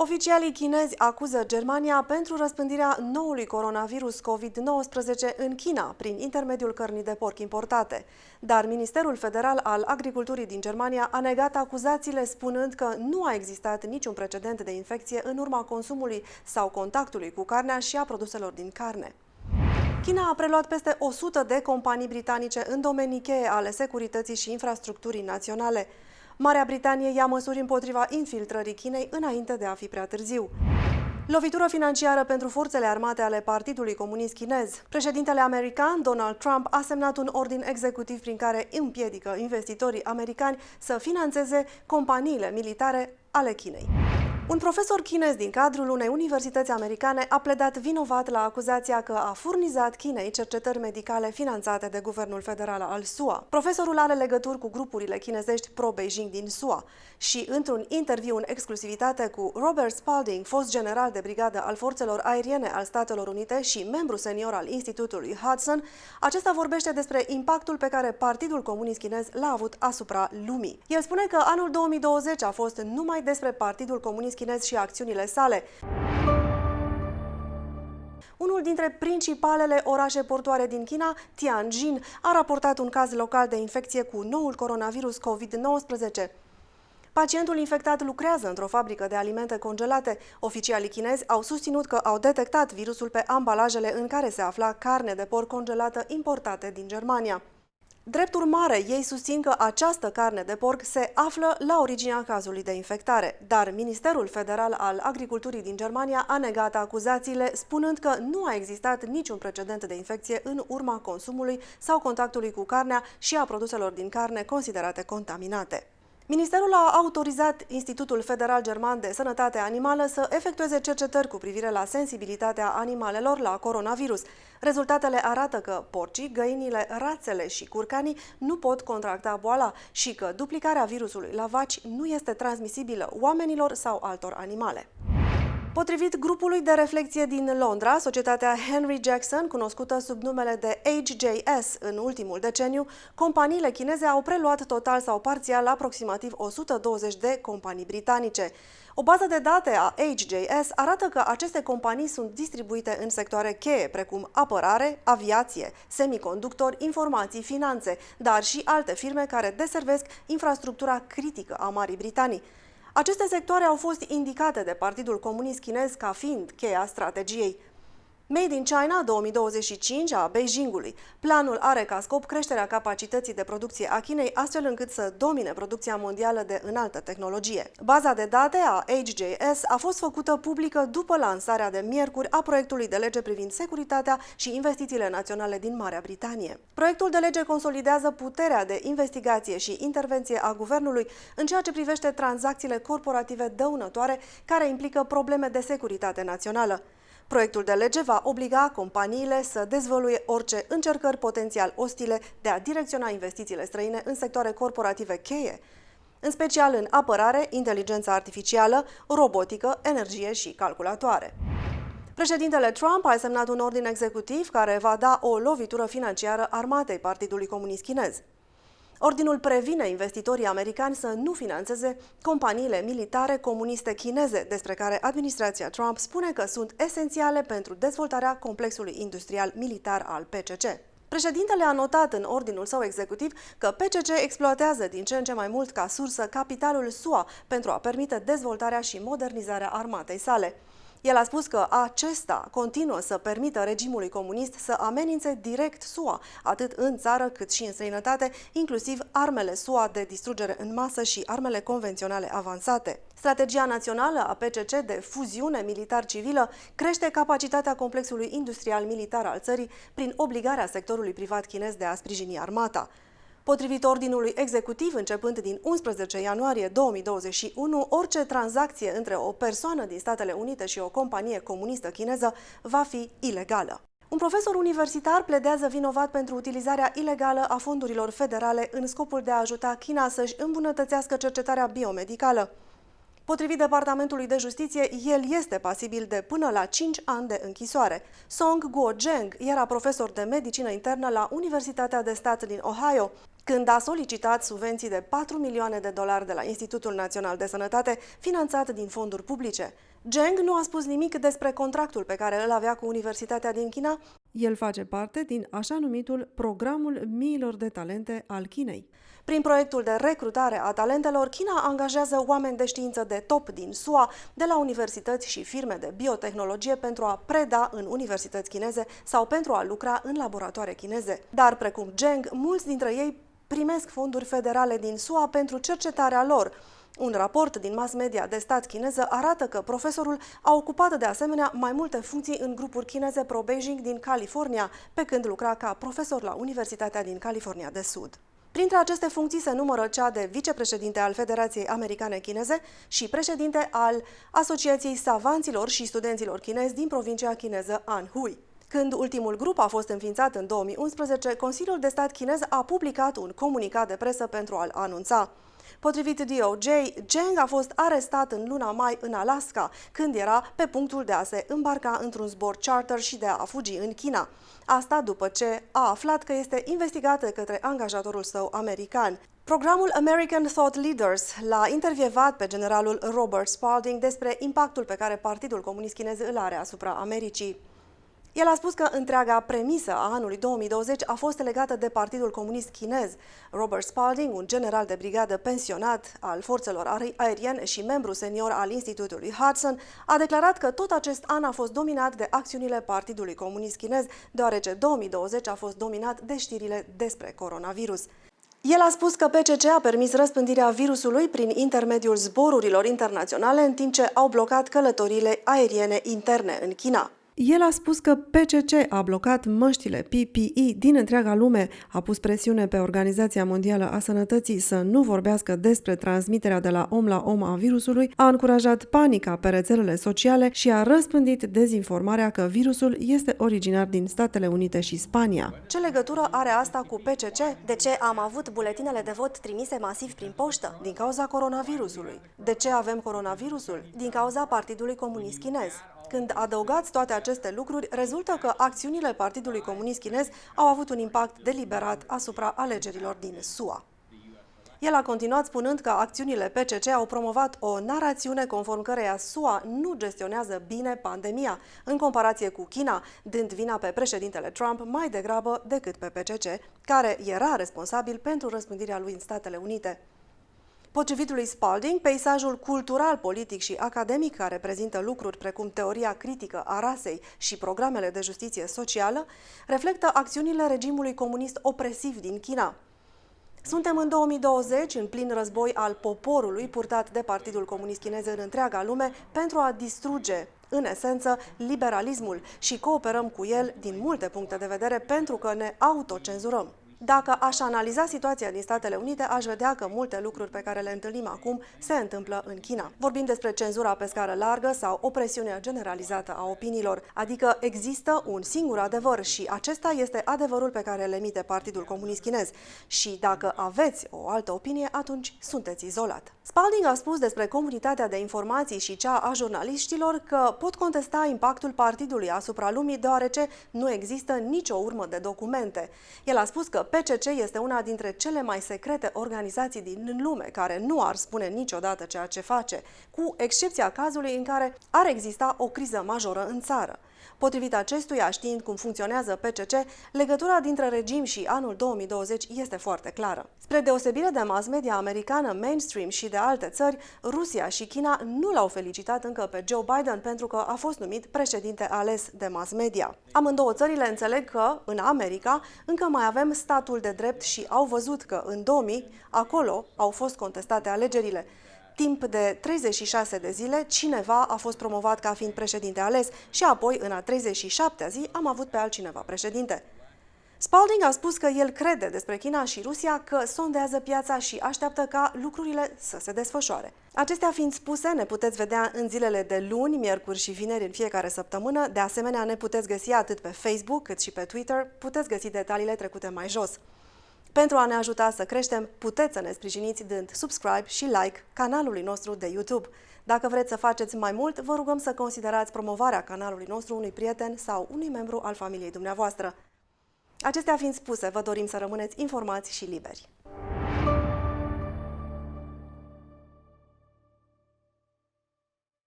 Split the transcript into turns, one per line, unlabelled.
Oficialii chinezi acuză Germania pentru răspândirea noului coronavirus COVID-19 în China, prin intermediul cărnii de porc importate. Dar Ministerul Federal al Agriculturii din Germania a negat acuzațiile, spunând că nu a existat niciun precedent de infecție în urma consumului sau contactului cu carnea și a produselor din carne. China a preluat peste 100 de companii britanice în domenii cheie ale securității și infrastructurii naționale. Marea Britanie ia măsuri împotriva infiltrării Chinei înainte de a fi prea târziu. Lovitură financiară pentru forțele armate ale Partidului Comunist Chinez. Președintele american, Donald Trump, a semnat un ordin executiv prin care împiedică investitorii americani să finanțeze companiile militare ale Chinei. Un profesor chinez din cadrul unei universități americane a pledat vinovat la acuzația că a furnizat Chinei cercetări medicale finanțate de guvernul federal al SUA. Profesorul are legături cu grupurile chinezești pro-Beijing din SUA și, într-un interviu în exclusivitate cu Robert Spalding, fost general de brigadă al forțelor aeriene al Statelor Unite și membru senior al Institutului Hudson, acesta vorbește despre impactul pe care Partidul Comunist Chinez l-a avut asupra lumii. El spune că anul 2020 a fost numai despre Partidul Comunist Chinez și acțiunile sale. Unul dintre principalele orașe portoare din China, Tianjin, a raportat un caz local de infecție cu noul coronavirus COVID-19. Pacientul infectat lucrează într-o fabrică de alimente congelate. Oficialii chinezi au susținut că au detectat virusul pe ambalajele în care se afla carne de porc congelată importate din Germania. Drept urmare, ei susțin că această carne de porc se află la originea cazului de infectare, dar Ministerul Federal al Agriculturii din Germania a negat acuzațiile, spunând că nu a existat niciun precedent de infecție în urma consumului sau contactului cu carnea și a produselor din carne considerate contaminate. Ministerul a autorizat Institutul Federal German de Sănătate Animală să efectueze cercetări cu privire la sensibilitatea animalelor la coronavirus. Rezultatele arată că porcii, găinile, rațele și curcanii nu pot contracta boala și că duplicarea virusului la vaci nu este transmisibilă oamenilor sau altor animale. Potrivit grupului de reflecție din Londra, societatea Henry Jackson, cunoscută sub numele de HJS în ultimul deceniu, companiile chineze au preluat total sau parțial aproximativ 120 de companii britanice. O bază de date a HJS arată că aceste companii sunt distribuite în sectoare cheie, precum apărare, aviație, semiconductori, informații, finanțe, dar și alte firme care deservesc infrastructura critică a Marii Britanii. Aceste sectoare au fost indicate de Partidul Comunist Chinez ca fiind cheia strategiei Made in China 2025 a Beijingului. Planul are ca scop creșterea capacității de producție a Chinei, astfel încât să domine producția mondială de înaltă tehnologie. Baza de date a HJS a fost făcută publică după lansarea de miercuri a proiectului de lege privind securitatea și investițiile naționale din Marea Britanie. Proiectul de lege consolidează puterea de investigație și intervenție a guvernului în ceea ce privește tranzacțiile corporative dăunătoare care implică probleme de securitate națională. Proiectul de lege va obliga companiile să dezvăluie orice încercări potențial ostile de a direcționa investițiile străine în sectoare corporative cheie, în special în apărare, inteligență artificială, robotică, energie și calculatoare. Președintele Trump a semnat un ordin executiv care va da o lovitură financiară armatei Partidului Comunist Chinez. Ordinul previne investitorii americani să nu finanțeze companiile militare comuniste chineze, despre care administrația Trump spune că sunt esențiale pentru dezvoltarea complexului industrial militar al PCC. Președintele a notat în ordinul său executiv că PCC exploatează din ce în ce mai mult ca sursă capitalul SUA pentru a permite dezvoltarea și modernizarea armatei sale. El a spus că acesta continuă să permită regimului comunist să amenințe direct SUA, atât în țară cât și în străinătate, inclusiv armele SUA de distrugere în masă și armele convenționale avansate. Strategia națională a PCC de fuziune militar-civilă crește capacitatea complexului industrial militar al țării prin obligarea sectorului privat chinez de a sprijini armata. Potrivit ordinului executiv, începând din 11 ianuarie 2021, orice tranzacție între o persoană din Statele Unite și o companie comunistă chineză va fi ilegală. Un profesor universitar pledează vinovat pentru utilizarea ilegală a fondurilor federale în scopul de a ajuta China să-și îmbunătățească cercetarea biomedicală. Potrivit Departamentului de Justiție, el este pasibil de până la 5 ani de închisoare. Song Guo-Zheng era profesor de medicină internă la Universitatea de Stat din Ohio, când a solicitat subvenții de $4 milioane de la Institutul Național de Sănătate, finanțat din fonduri publice. Zheng nu a spus nimic despre contractul pe care îl avea cu Universitatea din China. El face parte din așa numitul Programul Miilor de Talente al Chinei. Prin proiectul de recrutare a talentelor, China angajează oameni de știință de top din SUA, de la universități și firme de biotehnologie pentru a preda în universități chineze sau pentru a lucra în laboratoare chineze. Dar, precum Zheng, mulți dintre ei primesc fonduri federale din SUA pentru cercetarea lor. Un raport din mass media de stat chineză arată că profesorul a ocupat de asemenea mai multe funcții în grupuri chineze pro-Beijing din California, pe când lucra ca profesor la Universitatea din California de Sud. Printre aceste funcții se numără cea de vicepreședinte al Federației Americane Chineze și președinte al Asociației Savanților și Studenților Chinezi din provincia chineză Anhui. Când ultimul grup a fost înființat în 2011, Consiliul de Stat chinez a publicat un comunicat de presă pentru a-l anunța. Potrivit DOJ, Zheng a fost arestat în luna mai în Alaska, când era pe punctul de a se îmbarca într-un zbor charter și de a fugi în China. Asta după ce a aflat că este investigat de către angajatorul său american. Programul American Thought Leaders l-a intervievat pe generalul Robert Spalding despre impactul pe care Partidul Comunist Chinez îl are asupra Americii. El a spus că întreaga premisă a anului 2020 a fost legată de Partidul Comunist Chinez. Robert Spalding, un general de brigadă pensionat al forțelor aeriene și membru senior al Institutului Hudson, a declarat că tot acest an a fost dominat de acțiunile Partidului Comunist Chinez, deoarece 2020 a fost dominat de știrile despre coronavirus. El a spus că PCC a permis răspândirea virusului prin intermediul zborurilor internaționale, în timp ce au blocat călătoriile aeriene interne în China. El a spus că PCC a blocat măștile PPE din întreaga lume, a pus presiune pe Organizația Mondială a Sănătății să nu vorbească despre transmiterea de la om la om a virusului, a încurajat panica pe rețelele sociale și a răspândit dezinformarea că virusul este originar din Statele Unite și Spania. Ce legătură are asta cu PCC? De ce am avut buletinele de vot trimise masiv prin poștă? Din cauza coronavirusului. De ce avem coronavirusul? Din cauza Partidului Comunist Chinez. Când adăugați toate aceste lucruri, rezultă că acțiunile Partidului Comunist Chinez au avut un impact deliberat asupra alegerilor din SUA. El a continuat spunând că acțiunile PCC au promovat o narațiune conform căreia SUA nu gestionează bine pandemia, în comparație cu China, dând vina pe președintele Trump mai degrabă decât pe PCC, care era responsabil pentru răspândirea lui în Statele Unite. Potrivit lui Spalding, peisajul cultural, politic și academic care prezintă lucruri precum teoria critică a rasei și programele de justiție socială reflectă acțiunile regimului comunist opresiv din China. Suntem în 2020, în plin război al poporului purtat de Partidul Comunist Chinez în întreaga lume pentru a distruge, în esență, liberalismul și cooperăm cu el din multe puncte de vedere pentru că ne autocenzurăm. Dacă aș analiza situația din Statele Unite, aș vedea că multe lucruri pe care le întâlnim acum se întâmplă în China. Vorbim despre cenzura pe scară largă sau opresiunea generalizată a opiniilor, adică există un singur adevăr și acesta este adevărul pe care îl emite Partidul Comunist Chinez. Și dacă aveți o altă opinie, atunci sunteți izolat. Spalding a spus despre comunitatea de informații și cea a jurnaliștilor că pot contesta impactul partidului asupra lumii deoarece nu există nicio urmă de documente. El a spus că PCC este una dintre cele mai secrete organizații din lume care nu ar spune niciodată ceea ce face, cu excepția cazului în care ar exista o criză majoră în țară. Potrivit acestuia, știind cum funcționează PCC, legătura dintre regim și anul 2020 este foarte clară. Spre deosebire de mass media americană, mainstream și de alte țări, Rusia și China nu l-au felicitat încă pe Joe Biden pentru că a fost numit președinte ales de mass media. Amândouă țările înțeleg că, în America, încă mai avem statul de drept și au văzut că, în 2000, acolo au fost contestate alegerile. Timp de 36 de zile, cineva a fost promovat ca fiind președinte ales și apoi, în a 37-a zi, am avut pe altcineva președinte. Spalding a spus că el crede despre China și Rusia că sondează piața și așteaptă ca lucrurile să se desfășoare. Acestea fiind spuse, ne puteți vedea în zilele de luni, miercuri și vineri în fiecare săptămână. De asemenea, ne puteți găsi atât pe Facebook cât și pe Twitter. Puteți găsi detaliile trecute mai jos. Pentru a ne ajuta să creștem, puteți să ne sprijiniți dând subscribe și like canalului nostru de YouTube. Dacă vreți să faceți mai mult, vă rugăm să considerați promovarea canalului nostru unui prieten sau unui membru al familiei dumneavoastră. Acestea fiind spuse, vă dorim să rămâneți informați și liberi.